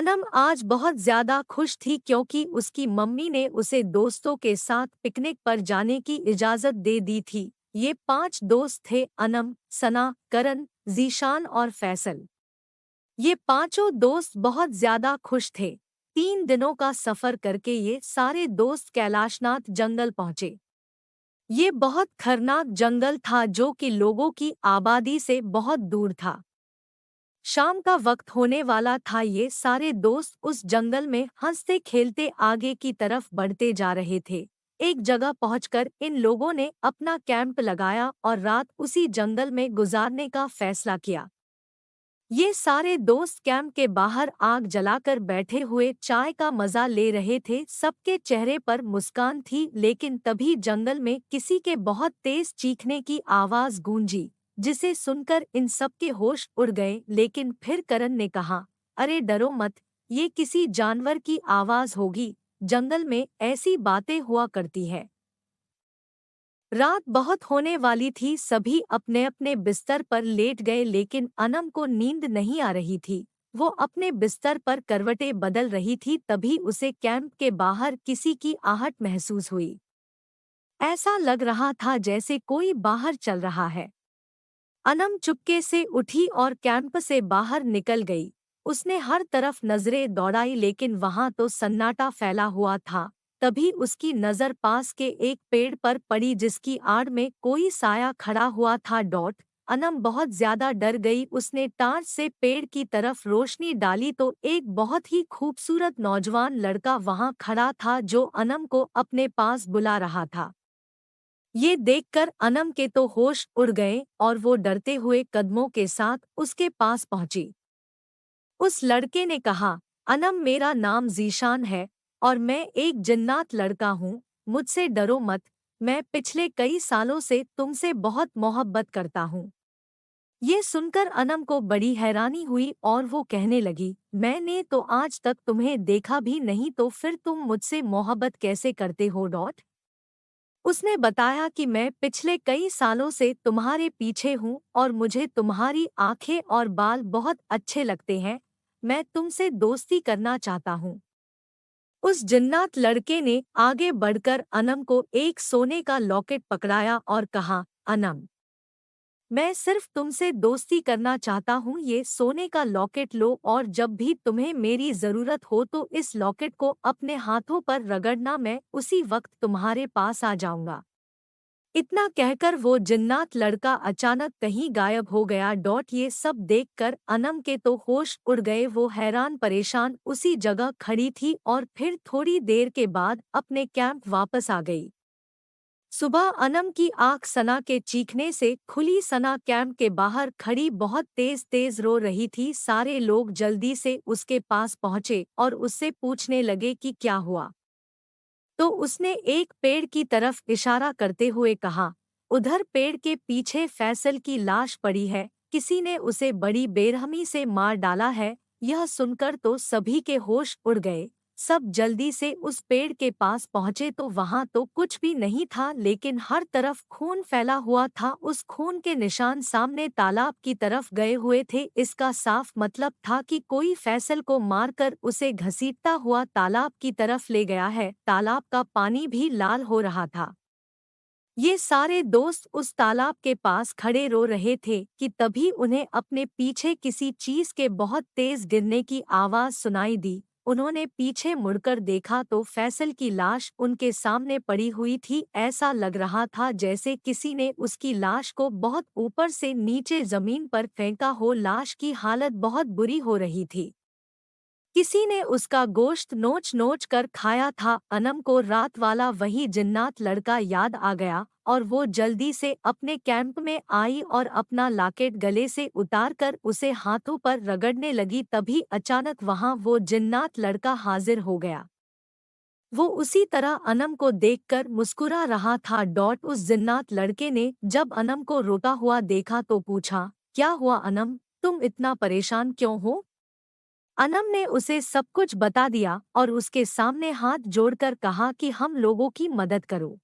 अनम आज बहुत ज्यादा खुश थी क्योंकि उसकी मम्मी ने उसे दोस्तों के साथ पिकनिक पर जाने की इजाजत दे दी थी। ये 5 दोस्त थे अनम, सना, करण, जीशान और फैसल। ये पांचों दोस्त बहुत ज्यादा खुश थे। 3 दिनों का सफर करके ये सारे दोस्त कैलाशनाथ जंगल पहुंचे। ये बहुत खतरनाक जंगल था जो कि लोगों की आबादी से बहुत दूर था। शाम का वक्त होने वाला था। ये सारे दोस्त उस जंगल में हंसते खेलते आगे की तरफ बढ़ते जा रहे थे। एक जगह पहुंचकर इन लोगों ने अपना कैंप लगाया और रात उसी जंगल में गुजारने का फैसला किया। ये सारे दोस्त कैंप के बाहर आग जलाकर बैठे हुए चाय का मजा ले रहे थे। सबके चेहरे पर मुस्कान थी, लेकिन तभी जंगल में किसी के बहुत तेज चीखने की आवाज गूंजी, जिसे सुनकर इन सबके होश उड़ गए। लेकिन फिर करण ने कहा, अरे डरो मत, ये किसी जानवर की आवाज होगी। जंगल में ऐसी बातें हुआ करती है। रात बहुत होने वाली थी। सभी अपने अपने बिस्तर पर लेट गए, लेकिन अनम को नींद नहीं आ रही थी। वो अपने बिस्तर पर करवटें बदल रही थी। तभी उसे कैंप के बाहर किसी की आहट महसूस हुई। ऐसा लग रहा था जैसे कोई बाहर चल रहा है। अनम चुपके से उठी और कैंप से बाहर निकल गई। उसने हर तरफ नजरें दौड़ाई, लेकिन वहां तो सन्नाटा फैला हुआ था। तभी उसकी नजर पास के एक पेड़ पर पड़ी, जिसकी आड़ में कोई साया खड़ा हुआ था। अनम बहुत ज्यादा डर गई। उसने टार्च से पेड़ की तरफ रोशनी डाली तो एक बहुत ही खूबसूरत नौजवान लड़का वहां खड़ा था, जो अनम को अपने पास बुला रहा था। ये देखकर अनम के तो होश उड़ गए और वो डरते हुए कदमों के साथ उसके पास पहुंची। उस लड़के ने कहा, अनम, मेरा नाम जीशान है और मैं एक जिन्नात लड़का हूँ। मुझसे डरो मत। मैं पिछले कई सालों से तुमसे बहुत मोहब्बत करता हूँ। ये सुनकर अनम को बड़ी हैरानी हुई और वो कहने लगी, मैंने तो आज तक तुम्हें देखा भी नहीं, तो फिर तुम मुझसे मोहब्बत कैसे करते हो? उसने बताया कि मैं पिछले कई सालों से तुम्हारे पीछे हूँ और मुझे तुम्हारी आंखें और बाल बहुत अच्छे लगते हैं। मैं तुमसे दोस्ती करना चाहता हूँ। उस जिन्नात लड़के ने आगे बढ़कर अनम को एक सोने का लॉकेट पकड़ाया और कहा, अनम, मैं सिर्फ तुमसे दोस्ती करना चाहता हूँ। ये सोने का लॉकेट लो और जब भी तुम्हें मेरी जरूरत हो तो इस लॉकेट को अपने हाथों पर रगड़ना। मैं उसी वक्त तुम्हारे पास आ जाऊंगा। इतना कहकर वो जिन्नात लड़का अचानक कहीं गायब हो गया। ये सब देखकर अनम के तो होश उड़ गए। वो हैरान परेशान उसी जगह खड़ी थी और फिर थोड़ी देर के बाद अपने कैंप वापस आ गई। सुबह अनम की आंख सना के चीखने से खुली। सना कैंप के बाहर खड़ी बहुत तेज तेज रो रही थी। सारे लोग जल्दी से उसके पास पहुंचे और उससे पूछने लगे कि क्या हुआ। तो उसने एक पेड़ की तरफ इशारा करते हुए कहा, उधर पेड़ के पीछे फैसल की लाश पड़ी है। किसी ने उसे बड़ी बेरहमी से मार डाला है। यह सुनकर तो सभी के होश उड़ गए। सब जल्दी से उस पेड़ के पास पहुंचे तो वहां तो कुछ भी नहीं था, लेकिन हर तरफ खून फैला हुआ था। उस खून के निशान सामने तालाब की तरफ गए हुए थे। इसका साफ मतलब था कि कोई फैसल को मारकर उसे घसीटता हुआ तालाब की तरफ ले गया है। तालाब का पानी भी लाल हो रहा था। ये सारे दोस्त उस तालाब के पास खड़े रो रहे थे कि तभी उन्हें अपने पीछे किसी चीज के बहुत तेज गिरने की आवाज सुनाई दी। उन्होंने पीछे मुड़कर देखा तो फैसल की लाश उनके सामने पड़ी हुई थी। ऐसा लग रहा था जैसे किसी ने उसकी लाश को बहुत ऊपर से नीचे जमीन पर फेंका हो। लाश की हालत बहुत बुरी हो रही थी। किसी ने उसका गोश्त नोच नोच कर खाया था। अनम को रात वाला वही जिन्नात लड़का याद आ गया और वो जल्दी से अपने कैंप में आई और अपना लॉकेट गले से उतारकर उसे हाथों पर रगड़ने लगी। तभी अचानक वहां वो जिन्नात लड़का हाजिर हो गया। वो उसी तरह अनम को देखकर मुस्कुरा रहा था। उस जिन्नात लड़के ने जब अनम को रोता हुआ देखा तो पूछा, क्या हुआ अनम, तुम इतना परेशान क्यों हो? अनम ने उसे सब कुछ बता दिया और उसके सामने हाथ जोड़कर कहा कि हम लोगों की मदद करो।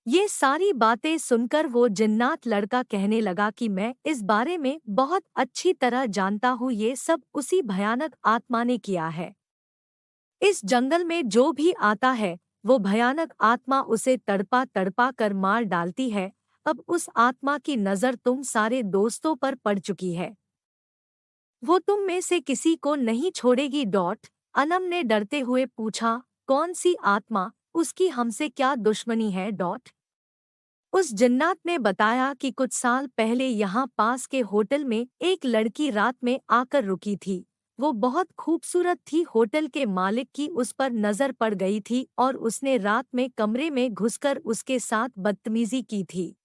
ये सारी बातें सुनकर वो जिन्नात लड़का कहने लगा कि मैं इस बारे में बहुत अच्छी तरह जानता हूँ, ये सब उसी भयानक आत्मा ने किया है। इस जंगल में जो भी आता है वो भयानक आत्मा उसे तड़पा तड़पा कर मार डालती है। अब उस आत्मा की नज़र तुम सारे दोस्तों पर पड़ चुकी है। वो तुम में से किसी को नहीं छोड़ेगी। अनम ने डरते हुए पूछा, कौन सी आत्मा, उसकी हमसे क्या दुश्मनी है? उस जिन्नात ने बताया कि कुछ साल पहले यहाँ पास के होटल में एक लड़की रात में आकर रुकी थी। वो बहुत खूबसूरत थी। होटल के मालिक की उस पर नजर पड़ गई थी और उसने रात में कमरे में घुसकर उसके साथ बदतमीजी की थी।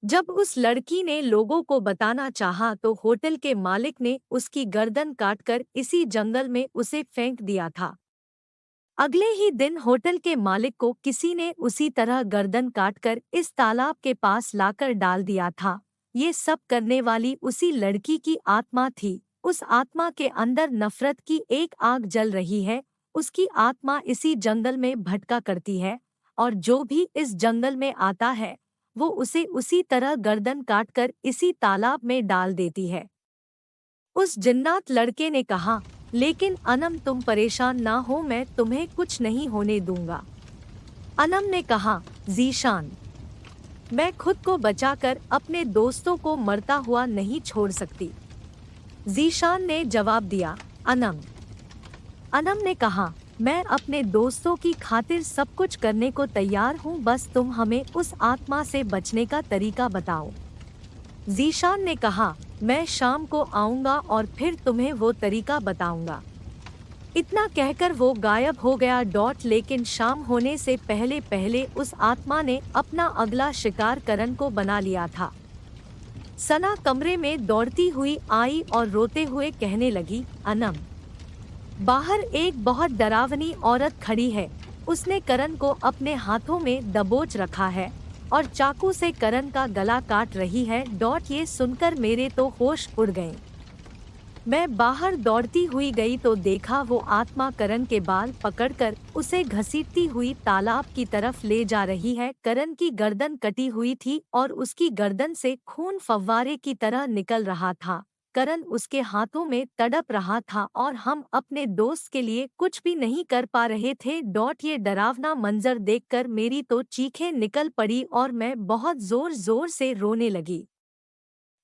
जब उस लड़की ने लोगों को बताना चाहा तो होटल के मालिक ने उसकी गर्दन काटकर इसी जंगल में उसे फेंक दिया था। अगले ही दिन होटल के मालिक को किसी ने उसी तरह गर्दन काटकर इस तालाब के पास लाकर डाल दिया था। ये सब करने वाली उसी लड़की की आत्मा थी। उस आत्मा के अंदर नफरत की एक आग जल रही है। उसकी आत्मा इसी जंगल में भटका करती है और जो भी इस जंगल में आता है वो उसे उसी तरह गर्दन काटकर इसी तालाब में डाल देती है। उस जिन्नात लड़के ने कहा, लेकिन अनम तुम परेशान ना हो, मैं तुम्हें कुछ नहीं होने दूंगा। अनम ने कहा, जीशान, मैं खुद को बचाकर अपने दोस्तों को मरता हुआ नहीं छोड़ सकती। जीशान ने जवाब दिया, अनम। अनम ने कहा, मैं अपने दोस्तों की खातिर सब कुछ करने को तैयार हूँ, बस तुम हमें उस आत्मा से बचने का तरीका बताओ। जीशान ने कहा, मैं शाम को आऊंगा और फिर तुम्हें वो तरीका बताऊंगा। इतना कहकर वो गायब हो गया। लेकिन शाम होने से पहले पहले उस आत्मा ने अपना अगला शिकार करण को बना लिया था। सना कमरे में दौड़ती हुई आई और रोते हुए कहने लगी, अनम, बाहर एक बहुत डरावनी औरत खड़ी है। उसने करण को अपने हाथों में दबोच रखा है और चाकू से करण का गला काट रही है। ये सुनकर मेरे तो होश उड़ गए। मैं बाहर दौड़ती हुई गई तो देखा वो आत्मा करण के बाल पकड़कर उसे घसीटती हुई तालाब की तरफ ले जा रही है। करण की गर्दन कटी हुई थी और उसकी गर्दन से खून फव्वारे की तरह निकल रहा था। करण उसके हाथों में तड़प रहा था और हम अपने दोस्त के लिए कुछ भी नहीं कर पा रहे थे। ये डरावना मंजर देखकर मेरी तो चीखें निकल पड़ी और मैं बहुत जोर जोर से रोने लगी,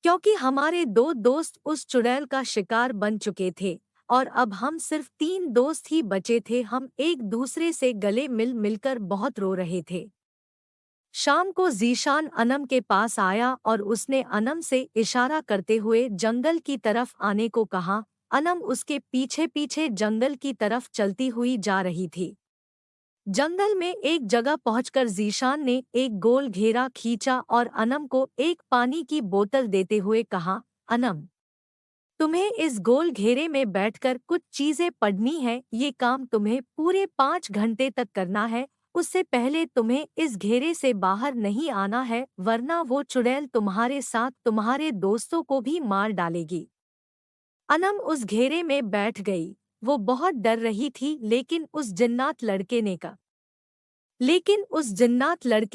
क्योंकि हमारे दो दोस्त उस चुड़ैल का शिकार बन चुके थे और अब हम सिर्फ 3 दोस्त ही बचे थे। हम एक दूसरे से गले मिल मिलकर बहुत रो रहे थे। शाम को जीशान अनम के पास आया और उसने अनम से इशारा करते हुए जंगल की तरफ आने को कहा। अनम उसके पीछे पीछे जंगल की तरफ चलती हुई जा रही थी। जंगल में एक जगह पहुंचकर जीशान ने एक गोल घेरा खींचा और अनम को एक पानी की बोतल देते हुए कहा, अनम, तुम्हें इस गोल घेरे में बैठकर कुछ चीजें पढ़नी है। ये काम तुम्हें पूरे 5 घंटे तक करना है। उससे पहले तुम्हें इस घेरे से बाहर नहीं आना है, वरना वो चुड़ैल तुम्हारे साथ तुम्हारे दोस्तों को भी मार डालेगी। अनम उस घेरे में बैठ गई। वो बहुत डर रही थी, लेकिन उस जिन्नात लड़के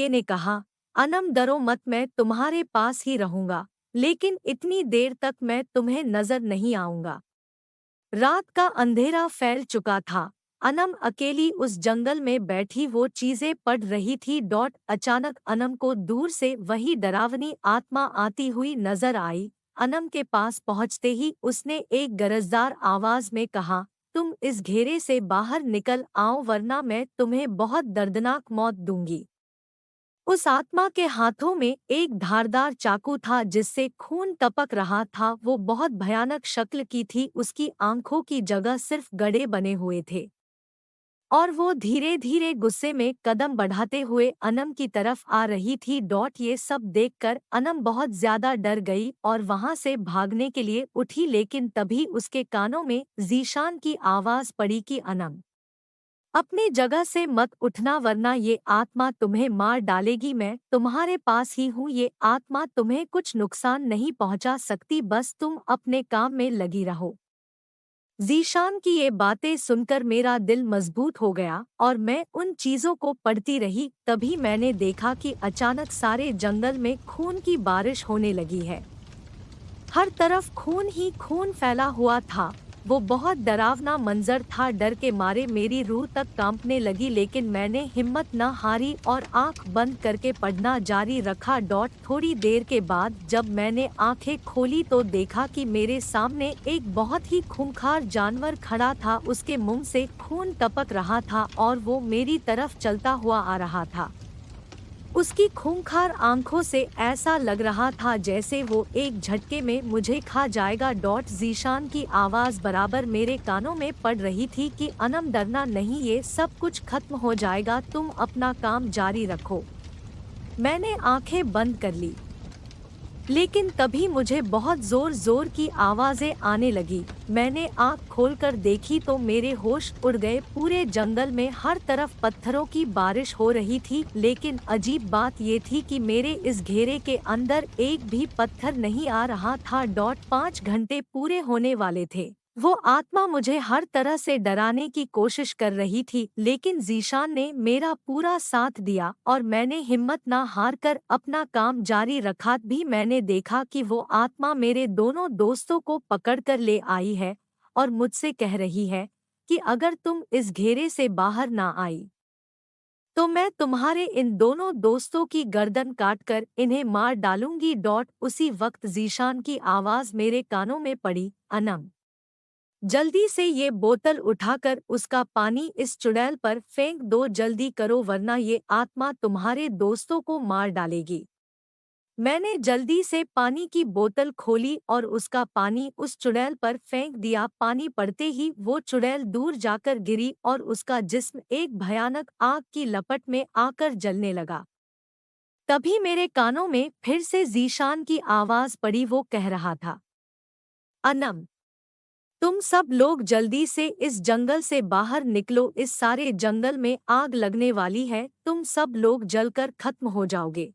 ने कहा, अनम डरो मत, मैं तुम्हारे पास ही रहूंगा, लेकिन इतनी देर तक मैं तुम्हें नजर नहीं आऊंगा। रात का अंधेरा फैल चुका था। अनम अकेली उस जंगल में बैठी वो चीजें पढ़ रही थी। अचानक अनम को दूर से वही डरावनी आत्मा आती हुई नजर आई। अनम के पास पहुंचते ही उसने एक गरजदार आवाज में कहा, तुम इस घेरे से बाहर निकल आओ, वरना मैं तुम्हें बहुत दर्दनाक मौत दूंगी। उस आत्मा के हाथों में एक धारदार चाकू था जिससे खून टपक रहा था। वो बहुत भयानक शक्ल की थी। उसकी आंखों की जगह सिर्फ गड्ढे बने हुए थे और वो धीरे धीरे गुस्से में कदम बढ़ाते हुए अनम की तरफ आ रही थी। ये सब देखकर अनम बहुत ज्यादा डर गई और वहां से भागने के लिए उठी, लेकिन तभी उसके कानों में जीशान की आवाज पड़ी कि अनम, अपनी जगह से मत उठना, वरना ये आत्मा तुम्हें मार डालेगी। मैं तुम्हारे पास ही हूँ, ये आत्मा तुम्हें कुछ नुकसान नहीं पहुँचा सकती, बस तुम अपने काम में लगी रहो। ज़ीशान की ये बातें सुनकर मेरा दिल मजबूत हो गया और मैं उन चीज़ों को पढ़ती रही। तभी मैंने देखा कि अचानक सारे जंगल में खून की बारिश होने लगी है। हर तरफ खून ही खून फैला हुआ था। वो बहुत डरावना मंजर था। डर के मारे मेरी रूह तक कांपने लगी, लेकिन मैंने हिम्मत न हारी और आंख बंद करके पढ़ना जारी रखा। थोड़ी देर के बाद जब मैंने आंखें खोली तो देखा कि मेरे सामने एक बहुत ही खूंखार जानवर खड़ा था। उसके मुंह से खून टपक रहा था और वो मेरी तरफ चलता हुआ आ रहा था। उसकी खूंखार आंखों से ऐसा लग रहा था जैसे वो एक झटके में मुझे खा जाएगा। ज़ीशान की आवाज़ बराबर मेरे कानों में पड़ रही थी कि अनम, डरना नहीं, ये सब कुछ खत्म हो जाएगा, तुम अपना काम जारी रखो। मैंने आंखें बंद कर ली, लेकिन तभी मुझे बहुत जोर जोर की आवाजें आने लगी। मैंने आँख खोलकर देखी तो मेरे होश उड़ गए। पूरे जंगल में हर तरफ पत्थरों की बारिश हो रही थी, लेकिन अजीब बात ये थी कि मेरे इस घेरे के अंदर एक भी पत्थर नहीं आ रहा था। 5 घंटे पूरे होने वाले थे। वो आत्मा मुझे हर तरह से डराने की कोशिश कर रही थी, लेकिन ज़ीशान ने मेरा पूरा साथ दिया और मैंने हिम्मत ना हारकर अपना काम जारी रखा। भी मैंने देखा कि वो आत्मा मेरे दोनों दोस्तों को पकड़कर ले आई है और मुझसे कह रही है कि अगर तुम इस घेरे से बाहर ना आई तो मैं तुम्हारे इन दोनों दोस्तों की गर्दन काटकर इन्हें मार डालूंगी। उसी वक्त ज़ीशान की आवाज़ मेरे कानों में पड़ी, अनम, जल्दी से ये बोतल उठाकर उसका पानी इस चुड़ैल पर फेंक दो, जल्दी करो वरना ये आत्मा तुम्हारे दोस्तों को मार डालेगी। मैंने जल्दी से पानी की बोतल खोली और उसका पानी उस चुड़ैल पर फेंक दिया। पानी पड़ते ही वो चुड़ैल दूर जाकर गिरी और उसका जिस्म एक भयानक आग की लपट में आकर जलने लगा। तभी मेरे कानों में फिर से ज़ीशान की आवाज़ पड़ी। वो कह रहा था, अनम, तुम सब लोग जल्दी से इस जंगल से बाहर निकलो, इस सारे जंगल में आग लगने वाली है, तुम सब लोग जलकर खत्म हो जाओगे।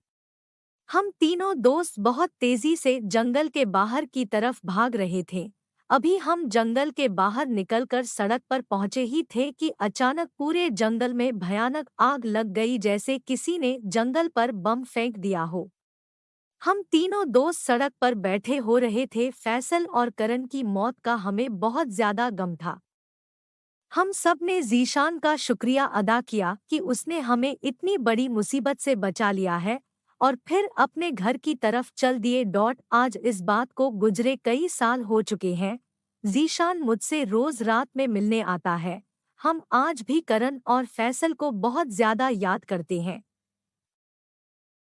हम तीनों दोस्त बहुत तेजी से जंगल के बाहर की तरफ भाग रहे थे। अभी हम जंगल के बाहर निकलकर सड़क पर पहुंचे ही थे कि अचानक पूरे जंगल में भयानक आग लग गई, जैसे किसी ने जंगल पर बम फेंक दिया हो। हम तीनों दोस्त सड़क पर बैठे हो रहे थे। फैसल और करण की मौत का हमें बहुत ज्यादा गम था। हम सब ने ज़ीशान का शुक्रिया अदा किया कि उसने हमें इतनी बड़ी मुसीबत से बचा लिया है और फिर अपने घर की तरफ चल दिए। आज इस बात को गुजरे कई साल हो चुके हैं। ज़ीशान मुझसे रोज रात में मिलने आता है। हम आज भी करण और फैसल को बहुत ज्यादा याद करते हैं।